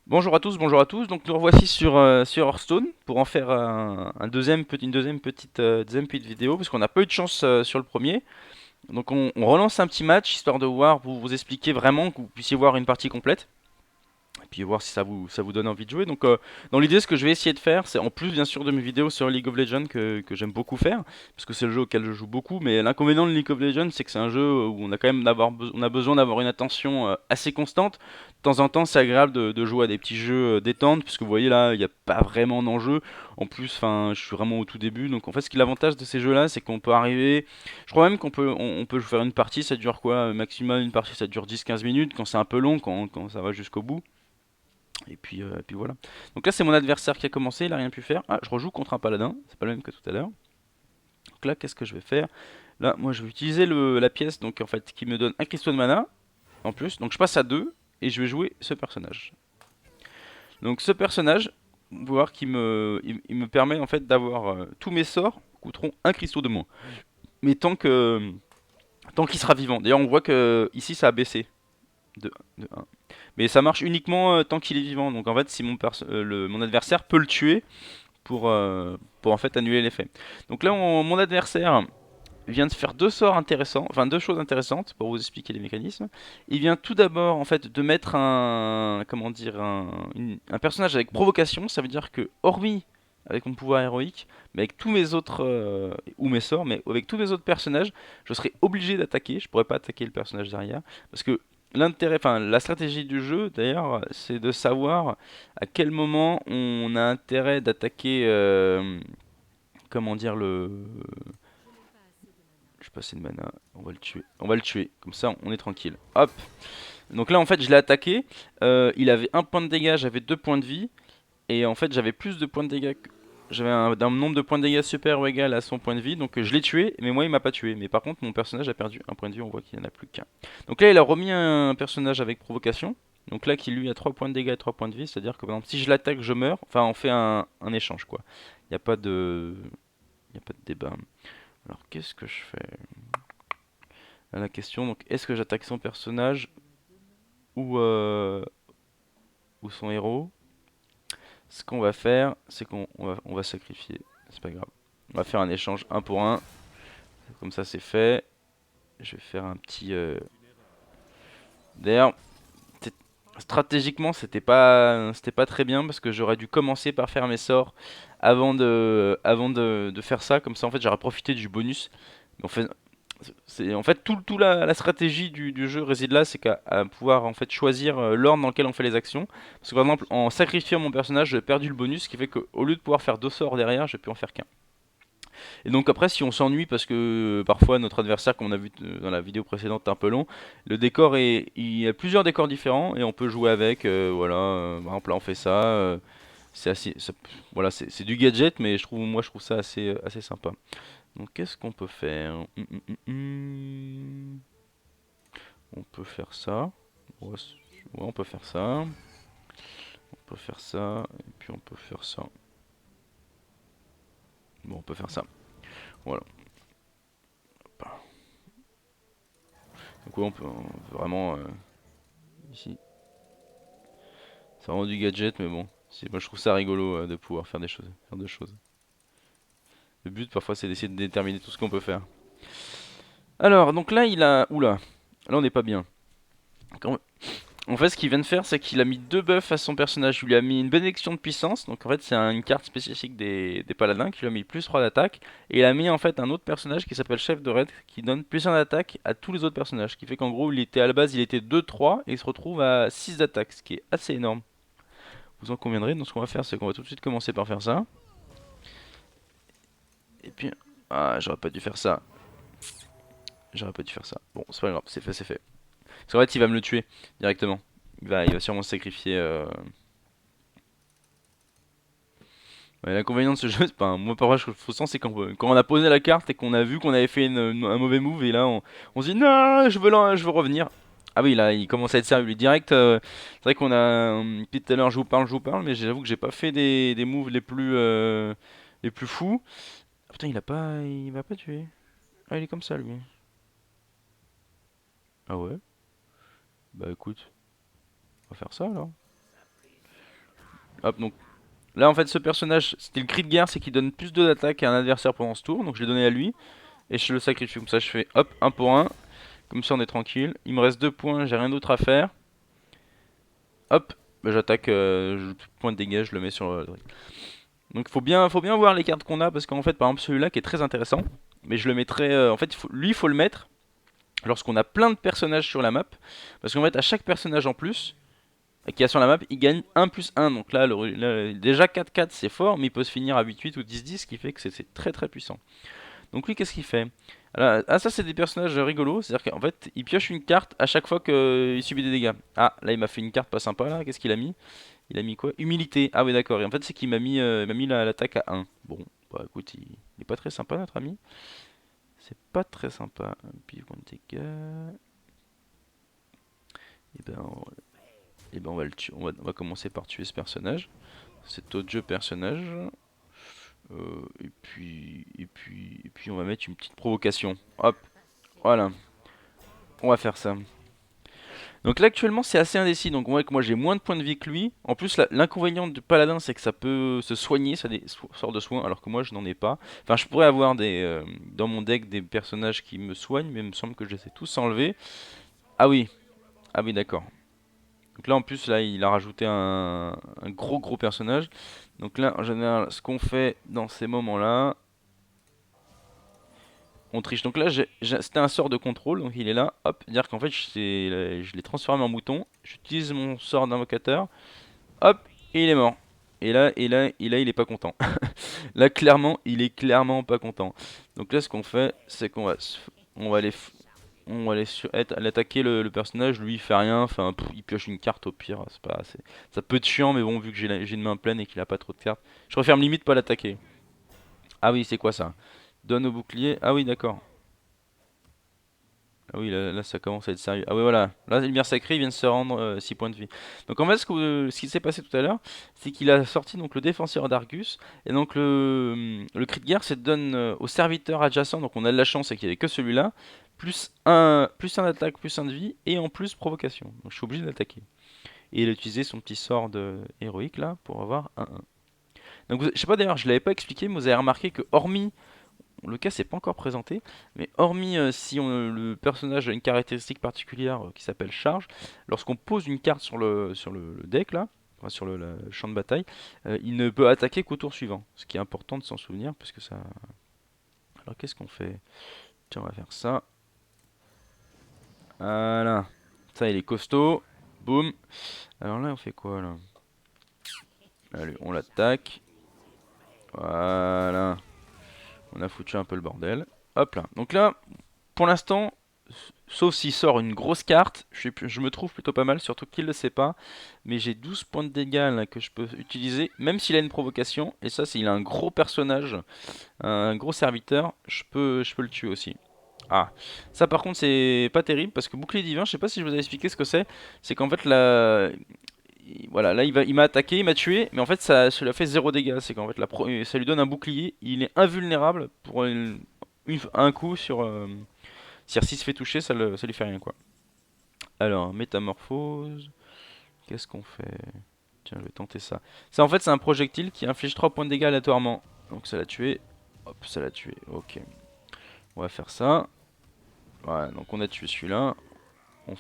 Bonjour à tous. Donc nous revoici sur Hearthstone pour en faire deuxième petite vidéo parce qu'on n'a pas eu de chance sur le premier. Donc on relance un petit match histoire de voir, vous expliquer vraiment que vous puissiez voir une partie complète et puis voir si ça vous donne envie de jouer. Donc dans l'idée, ce que je vais essayer de faire, c'est en plus bien sûr de mes vidéos sur League of Legends que j'aime beaucoup faire, parce que c'est le jeu auquel je joue beaucoup. Mais l'inconvénient de League of Legends, c'est que c'est un jeu où on a quand même on a besoin d'avoir une attention assez constante. De temps en temps, c'est agréable de jouer à des petits jeux détente, puisque vous voyez là, il n'y a pas vraiment d'enjeu. En plus, enfin, je suis vraiment au tout début. Donc en fait, ce qui est l'avantage de ces jeux-là, c'est qu'on peut arriver. Je crois même on peut faire une partie, ça dure quoi? Maximum une partie, ça dure 10-15 minutes. Quand c'est un peu long, quand ça va jusqu'au bout. Et puis voilà. Donc là, c'est mon adversaire qui a commencé, il a rien pu faire. Ah, je rejoue contre un paladin, c'est pas le même que tout à l'heure. Donc là, qu'est-ce que je vais faire? Là, moi, je vais utiliser la pièce donc en fait qui me donne un cristaux de mana en plus. Donc je passe à 2 et je vais jouer ce personnage. Donc ce personnage, voir il me permet en fait d'avoir tous mes sorts coûteront un cristaux de moins. Mais tant qu'il sera vivant. D'ailleurs, on voit que ici ça a baissé de 1. Mais ça marche uniquement tant qu'il est vivant. Donc en fait, si mon adversaire peut le tuer pour en fait annuler l'effet. Donc là, mon adversaire vient de faire deux sorts intéressants, enfin deux choses intéressantes pour vous expliquer les mécanismes. Il vient tout d'abord en fait de mettre comment dire, un personnage avec provocation. Ça veut dire que hormis avec mon pouvoir héroïque, mais avec tous mes autres ou mes sorts, mais avec tous mes autres personnages, je serais obligé d'attaquer. Je pourrais pas attaquer le personnage derrière parce que la stratégie du jeu d'ailleurs, c'est de savoir à quel moment on a intérêt d'attaquer. Comment dire le Je pas assez de mana, on va le tuer. On va le tuer, comme ça on est tranquille. Hop. Donc là en fait je l'ai attaqué. Il avait un point de dégâts, j'avais 2 points de vie. Et en fait j'avais plus de points de dégâts. J'avais un nombre de points de dégâts super ou égal à son point de vie. Donc je l'ai tué, mais moi il m'a pas tué. Mais par contre mon personnage a perdu un point de vie, on voit qu'il n'y en a plus qu'un. Donc là il a remis un personnage avec provocation. Donc là qui lui a 3 points de dégâts et 3 points de vie. C'est-à-dire que par exemple si je l'attaque je meurs. Enfin on fait un échange quoi. Il n'y a pas de... Il n'y a pas de débat. Alors qu'est-ce que je fais à la question? Donc, est-ce que j'attaque son personnage ou, euh, ou son héros? Ce qu'on va faire, c'est on va sacrifier. C'est pas grave. On va faire un échange un pour un. Comme ça, c'est fait. Je vais faire un petit. D'ailleurs, stratégiquement, c'était pas très bien parce que j'aurais dû commencer par faire mes sorts avant de faire ça. Comme ça, en fait, j'aurais profité du bonus. Mais en fait tout la stratégie du jeu réside là, c'est qu'à à pouvoir en fait choisir l'ordre dans lequel on fait les actions. Parce que par exemple, en sacrifiant mon personnage, j'ai perdu le bonus, ce qui fait qu'au lieu de pouvoir faire deux sorts derrière, j'ai pu en faire qu'un. Et donc après, si on s'ennuie parce que parfois notre adversaire, comme on a vu dans la vidéo précédente, est un peu long, le décor il y a plusieurs décors différents et on peut jouer avec. Voilà, par exemple là on fait ça. C'est assez, voilà, c'est du gadget, mais moi je trouve ça assez sympa. Donc qu'est-ce qu'on peut faire? On peut faire ça. Ouais, on peut faire ça. On peut faire ça. Et puis on peut faire ça. Bon, on peut faire ça. Voilà. Donc ouais, on peut vraiment ici. C'est vraiment du gadget, mais bon. Moi je trouve ça rigolo de pouvoir faire des choses, faire deux choses. Le but parfois c'est d'essayer de déterminer tout ce qu'on peut faire. Alors donc là il a, oula, là on n'est pas bien. En fait, ce qu'il vient de faire, c'est qu'il a mis deux buffs à son personnage. Il lui a mis une bénédiction de puissance, donc en fait, c'est une carte spécifique des paladins qui lui a mis plus 3 d'attaque. Et il a mis en fait un autre personnage qui s'appelle Chef de Raid qui donne plus 1 d'attaque à tous les autres personnages. Ce qui fait qu'en gros, à la base, il était 2-3 et il se retrouve à 6 d'attaque, ce qui est assez énorme. Vous en conviendrez. Donc, ce qu'on va faire, c'est qu'on va tout de suite commencer par faire ça. Et puis, ah, j'aurais pas dû faire ça. J'aurais pas dû faire ça. Bon, c'est pas grave, c'est fait, c'est fait. Parce qu'en fait, il va me le tuer directement. Il va sûrement se sacrifier. Ouais, l'inconvénient de ce jeu, c'est pas moi parfois je trouve frustrant, c'est quand on a posé la carte et qu'on a vu qu'on avait fait un mauvais move et là on se dit non, je veux revenir. Ah oui, là il commence à être sérieux, lui direct. C'est vrai qu'on a depuis tout à l'heure je vous parle, mais j'avoue que j'ai pas fait des moves les plus fous. Ah, putain, il va pas tuer. Ah, il est comme ça lui. Ah ouais. Bah écoute, on va faire ça alors. Hop, donc là en fait ce personnage, c'était le cri de guerre, c'est qu'il donne plus de d'attaque à un adversaire pendant ce tour. Donc je l'ai donné à lui. Et je le sacrifie comme ça, je fais hop, un pour un. Comme ça on est tranquille. Il me reste 2 points, j'ai rien d'autre à faire. Hop, bah, j'attaque, point de dégâts, je le mets sur le truc. Donc faut bien voir les cartes qu'on a parce qu'en fait par exemple celui-là qui est très intéressant, mais je le mettrai, en fait lui il faut le mettre lorsqu'on a plein de personnages sur la map, parce qu'en fait à chaque personnage en plus qui a sur la map il gagne 1 plus 1, donc là, déjà 4-4 c'est fort, mais il peut se finir à 8-8 ou 10-10, ce qui fait que c'est très très puissant. Donc lui qu'est-ce qu'il fait? Alors, ah ça c'est des personnages rigolos, c'est-à-dire qu'en fait il pioche une carte à chaque fois qu'il subit des dégâts. Ah là il m'a fait une carte pas sympa là, qu'est-ce qu'il a mis? Il a mis quoi? Humilité. Ah oui d'accord, et en fait c'est qu'il m'a mis l'attaque à 1. Bon, bah écoute, il est pas très sympa notre ami. C'est pas très sympa. Puis point de dégâts. Et ben, on va le tuer. On va commencer par tuer ce personnage. Cet autre jeu personnage. Et puis on va mettre une petite provocation. Hop, voilà. On va faire ça. Donc là actuellement c'est assez indécis, donc on voit que moi j'ai moins de points de vie que lui. En plus l'inconvénient du paladin c'est que ça peut se soigner, ça a des sorts de soins, alors que moi je n'en ai pas. Enfin je pourrais avoir dans mon deck des personnages qui me soignent, mais il me semble que je les ai tous enlevés. Ah oui, ah oui d'accord. Donc là en plus là il a rajouté un gros personnage. Donc là en général ce qu'on fait dans ces moments là, on triche. Donc là, c'était un sort de contrôle, donc il est là, hop, dire qu'en fait je l'ai transformé en mouton, j'utilise mon sort d'invocateur, hop, et il est mort. Et là, il est pas content. Là, clairement, il est clairement pas content. Donc là, ce qu'on fait, c'est on va aller, l'attaquer personnage. Lui, il fait rien. Enfin, il pioche une carte au pire. C'est pas, ça peut être chiant, mais bon, vu que j'ai une main pleine et qu'il a pas trop de cartes, je préfère limite pas l'attaquer. Ah oui, c'est quoi ça? Donne au bouclier. Ah oui, d'accord. Ah oui, là, ça commence à être sérieux. Ah oui, voilà. Là, le lumière sacrée, il vient de se rendre 6 points de vie. Donc en fait, ce qui s'est passé tout à l'heure, c'est qu'il a sorti donc le défenseur d'Argus. Et donc le cri de guerre, c'est de donne au serviteur adjacent. Donc on a de la chance, c'est qu'il n'y avait que celui-là. Plus un attaque, plus un de vie. Et en plus provocation. Donc je suis obligé d'attaquer. Et il a utilisé son petit sort de héroïque là pour avoir un 1. Donc je sais pas d'ailleurs, je l'avais pas expliqué, mais vous avez remarqué que hormis le cas s'est pas encore présenté, mais hormis si le personnage a une caractéristique particulière qui s'appelle charge, lorsqu'on pose une carte sur le deck là, enfin sur le champ de bataille, il ne peut attaquer qu'au tour suivant. Ce qui est important de s'en souvenir parce que ça. Alors qu'est-ce qu'on fait? Tiens, on va faire ça. Voilà. Ça, il est costaud. Boum. Alors là, on fait quoi là? Allez, on l'attaque. Voilà. On a foutu un peu le bordel. Hop là. Donc là, pour l'instant, sauf s'il sort une grosse carte, je me trouve plutôt pas mal, surtout qu'il le sait pas. Mais j'ai 12 points de dégâts là, que je peux utiliser, même s'il a une provocation. Et ça, s'il a un gros personnage, un gros serviteur, je peux le tuer aussi. Ah, ça par contre c'est pas terrible parce que bouclier divin, je sais pas si je vous ai expliqué ce que c'est. C'est qu'en fait là, voilà, là il m'a attaqué, il m'a tué, mais en fait ça lui a fait 0 dégâts. C'est qu'en fait ça lui donne un bouclier, il est invulnérable pour un coup sur. S'il se fait toucher, ça lui fait rien quoi. Alors, métamorphose. Qu'est-ce qu'on fait? Tiens, je vais tenter ça. Ça, en fait, c'est un projectile qui inflige 3 points de dégâts aléatoirement. Donc, ça l'a tué. Hop, ça l'a tué. Ok. On va faire ça. Voilà, donc on a tué celui-là. On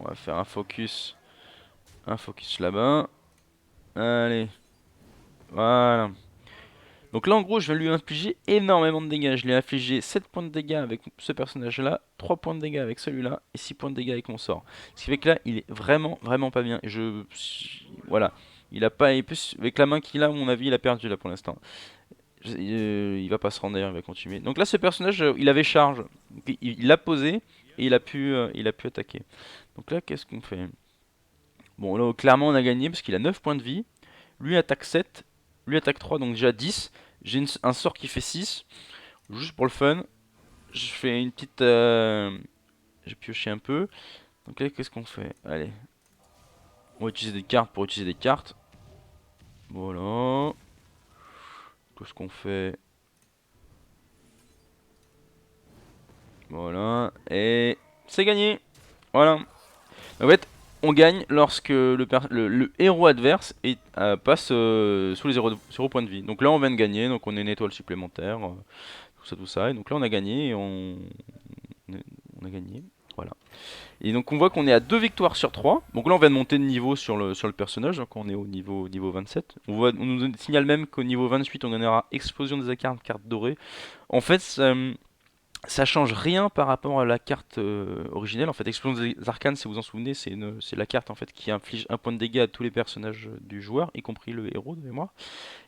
va faire un focus. Un focus là-bas. Allez. Voilà. Donc là en gros je vais lui infliger énormément de dégâts. Je lui ai infligé 7 points de dégâts avec ce personnage là, 3 points de dégâts avec celui-là et 6 points de dégâts avec mon sort. Ce qui fait que là il est vraiment pas bien. Et voilà. Il a pas. Et plus avec la main qu'il a, à mon avis, il a perdu là pour l'instant. Il va pas se rendre d'ailleurs, il va continuer. Donc là ce personnage il avait charge. Donc, il l'a posé et il a pu attaquer. Donc là qu'est-ce qu'on fait? Bon là clairement on a gagné parce qu'il a 9 points de vie. Lui attaque 7, lui attaque 3, donc déjà 10. J'ai un sort qui fait 6, juste pour le fun. Je fais une petite... j'ai pioché un peu. Donc là, qu'est-ce qu'on fait? Allez, on va utiliser des cartes pour utiliser des cartes. Voilà. Qu'est-ce qu'on fait? Voilà. Et c'est gagné. Voilà. En fait, On gagne lorsque le héros adverse passe sous les 0 points de vie. Donc là on vient de gagner, donc on est une étoile supplémentaire, tout ça tout ça. Et donc là on a gagné et on a gagné. Voilà. Et donc on voit qu'on est à 2 victoires sur 3. Donc là on vient de monter de niveau sur le personnage, donc on est au niveau 27. On nous signale même qu'au niveau 28 on gagnera explosion des arcanes, carte dorée. En fait ça change rien par rapport à la carte originelle. En fait, Explosion des Arcanes, si vous en souvenez, c'est la carte en fait qui inflige un point de dégâts à tous les personnages du joueur, y compris le héros de mémoire.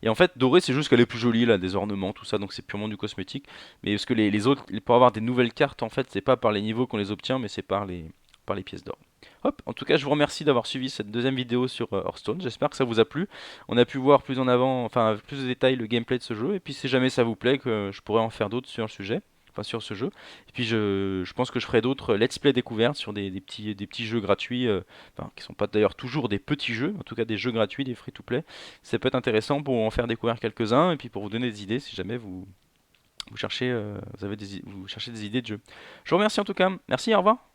Et en fait, Doré, c'est juste qu'elle est plus jolie, là, des ornements, tout ça, donc c'est purement du cosmétique. Mais parce que les autres, pour avoir des nouvelles cartes, en fait, c'est pas par les niveaux qu'on les obtient, mais c'est par les pièces d'or. Hop, en tout cas, je vous remercie d'avoir suivi cette deuxième vidéo sur Hearthstone. J'espère que ça vous a plu. On a pu voir plus en avant, enfin, avec plus de détails le gameplay de ce jeu. Et puis, si jamais ça vous plaît, que je pourrais en faire d'autres sur le sujet. Enfin, sur ce jeu. Et puis je pense que je ferai d'autres let's play découvertes sur des petits jeux gratuits, enfin, qui sont pas d'ailleurs toujours des petits jeux, en tout cas des jeux gratuits, des free to play. Ça peut être intéressant pour en faire découvrir quelques-uns et puis pour vous donner des idées si jamais vous cherchez des idées de jeux. Je vous remercie en tout cas. Merci, au revoir.